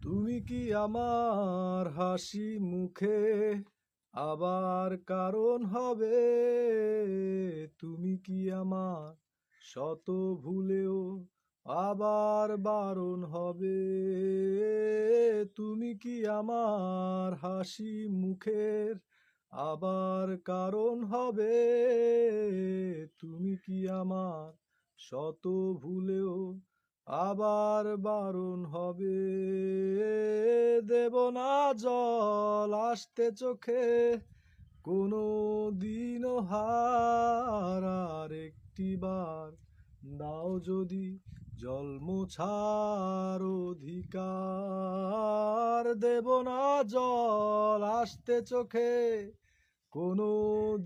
তুমি কি আমার হাসি মুখে আবার কারণ হবে? তুমি কি আমার শত ভুলেও আবার বারণ হবে? তুমি কি আমার হাসি মুখের আবার কারণ হবে? তুমি কি আমার শত ভুলেও আবার বারণ হবে? দেব না জল আসতে চোখে কোনো দিনও হার, আর একটি বার দাও যদি জল মোছার অধিকার। দেব না জল আসতে চোখে কোনো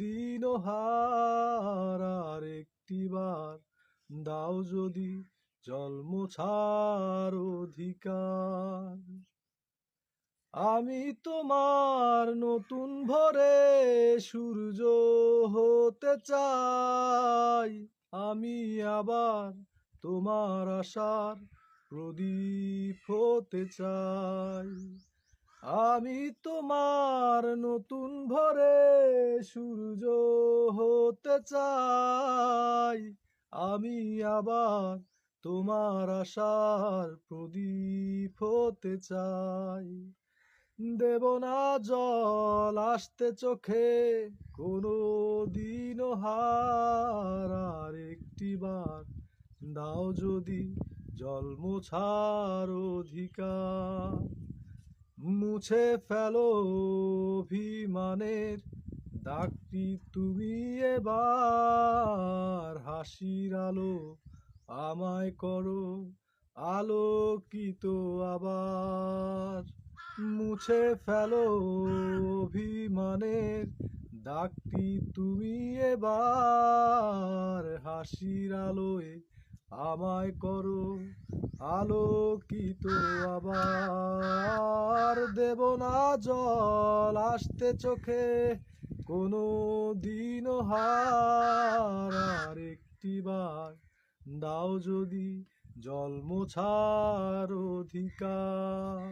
দিনও হার, আর একটি বার দাও যদি জল মোছার অধিকার। আমি তোমার নতুন ভোরে সূর্য হতে চাই, আমি আবার তোমার আশার প্রদীপ হতে চাই। আমি তোমার নতুন ভোরে সূর্য হতে চাই, আমি আবার তোমার আশার প্রদীপ হতে চাই। দেব না জল আসতে চোখে কোনো দিনও হার, আর একটি বার দাও যদি জল মোছার অধিকার। মুছে ফেলো অভিমানের দাগটি তুমি এবার, হাসির আলো আমায় করো আলোকিত আবার। মুছে ফেলো অভিমানের দাগটি তুমি এবার, হাসির আলোয় আমায় করো আলোকিত আবার। দেব না জল আসতে চোখে কোনো দিনও হার, আর একটি বার দাও যদি জল মোছার অধিকার।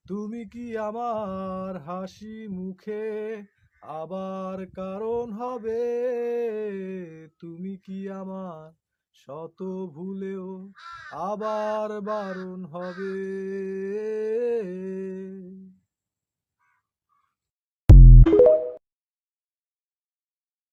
তুমি কি আমার হাসি মুখে আবার কারণ হবে? তুমি কি আমার শত ভুলেও আবার বারণ হবে?